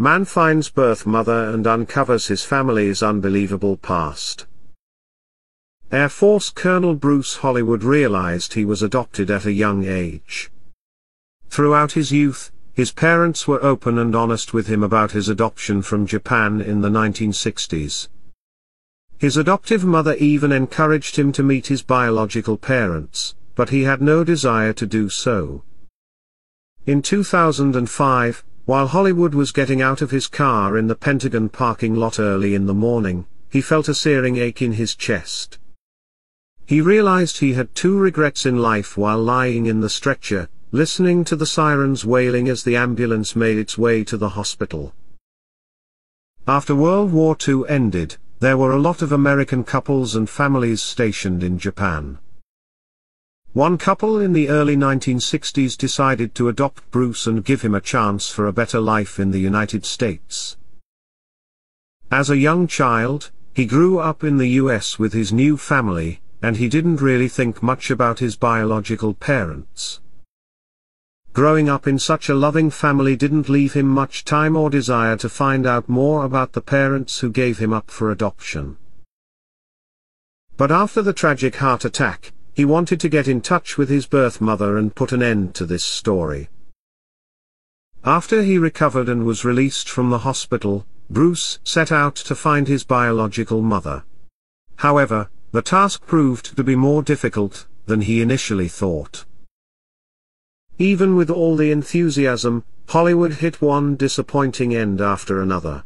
Man finds birth mother and uncovers his family's unbelievable past. Air Force Colonel Bruce Hollywood realized he was adopted at a young age. Throughout his youth, his parents were open and honest with him about his adoption from Japan in the 1960s. His adoptive mother even encouraged him to meet his biological parents, but he had no desire to do so. In 2005, while Hollywood was getting out of his car in the Pentagon parking lot early in the morning, he felt a searing ache in his chest. He realized he had two regrets in life while lying in the stretcher, listening to the sirens wailing as the ambulance made its way to the hospital. After World War II ended, there were a lot of American couples and families stationed in Japan. One couple in the early 1960s decided to adopt Bruce and give him a chance for a better life in the United States. As a young child, he grew up in the US with his new family, and he didn't really think much about his biological parents. Growing up in such a loving family didn't leave him much time or desire to find out more about the parents who gave him up for adoption. But after the tragic heart attack, he wanted to get in touch with his birth mother and put an end to this story. After he recovered and was released from the hospital, Bruce set out to find his biological mother. However, the task proved to be more difficult than he initially thought. Even with all the enthusiasm, Hollywood hit one disappointing end after another.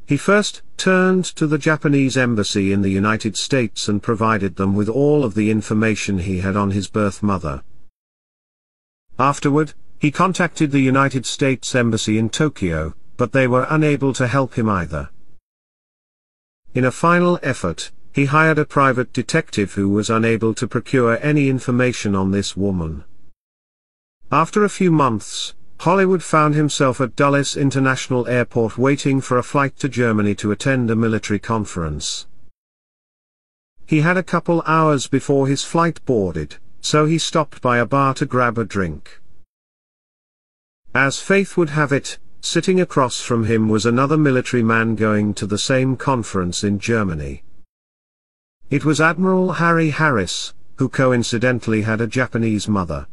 He first turned to the Japanese embassy in the United States and provided them with all of the information he had on his birth mother. Afterward, he contacted the United States Embassy in Tokyo, but they were unable to help him either. In a final effort, he hired a private detective who was unable to procure any information on this woman. After a few months, Hollywood found himself at Dulles International Airport waiting for a flight to Germany to attend a military conference. He had a couple hours before his flight boarded, so he stopped by a bar to grab a drink. As fate would have it, sitting across from him was another military man going to the same conference in Germany. It was Admiral Harry Harris, who coincidentally had a Japanese mother.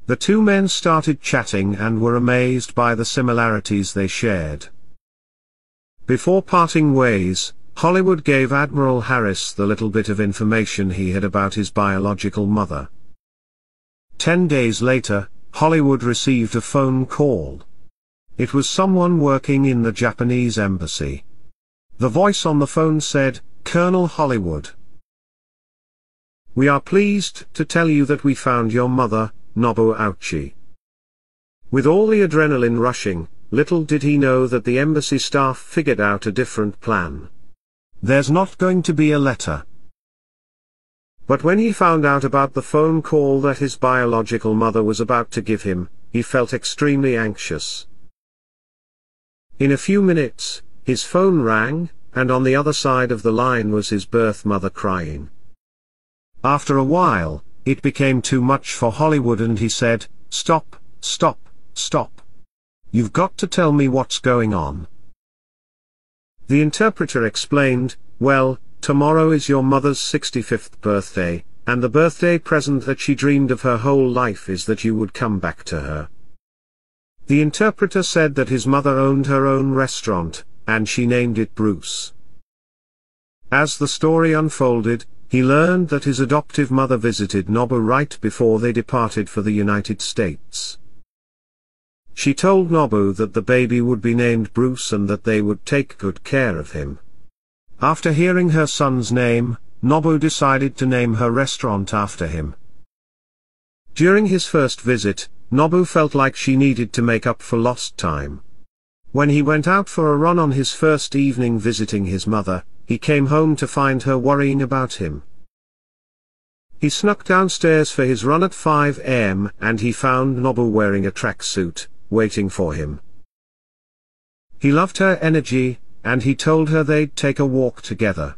The two men started chatting and were amazed by the similarities they shared. Before parting ways, Hollywood gave Admiral Harris the little bit of information he had about his biological mother. 10 days later, Hollywood received a phone call. It was someone working in the Japanese embassy. The voice on the phone said, "Colonel Hollywood. We are pleased to tell you that we found your mother, Nobu Ouchi." With all the adrenaline rushing, little did he know that the embassy staff figured out a different plan. There's not going to be a letter. But when he found out about the phone call that his biological mother was about to give him, he felt extremely anxious. In a few minutes, his phone rang, and on the other side of the line was his birth mother crying. After a while, it became too much for Hollywood and he said, "Stop, stop, stop. You've got to tell me what's going on." The interpreter explained, "Well, tomorrow is your mother's 65th birthday, and the birthday present that she dreamed of her whole life is that you would come back to her." The interpreter said that his mother owned her own restaurant, and she named it Bruce. As the story unfolded, he learned that his adoptive mother visited Nobu right before they departed for the United States. She told Nobu that the baby would be named Bruce and that they would take good care of him. After hearing her son's name, Nobu decided to name her restaurant after him. During his first visit, Nobu felt like she needed to make up for lost time. When he went out for a run on his first evening visiting his mother, he came home to find her worrying about him. He snuck downstairs for his run at 5 a.m. and he found Nobu wearing a tracksuit, waiting for him. He loved her energy, and he told her they'd take a walk together.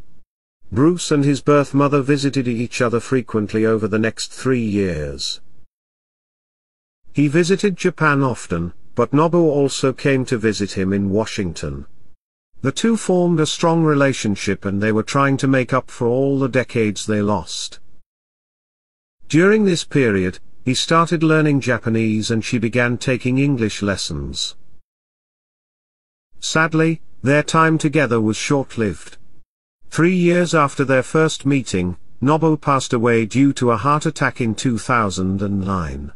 Bruce and his birth mother visited each other frequently over the next 3 years. He visited Japan often, but Nobu also came to visit him in Washington. The two formed a strong relationship and they were trying to make up for all the decades they lost. During this period, he started learning Japanese and she began taking English lessons. Sadly, their time together was short-lived. 3 years after their first meeting, Nobu passed away due to a heart attack in 2009.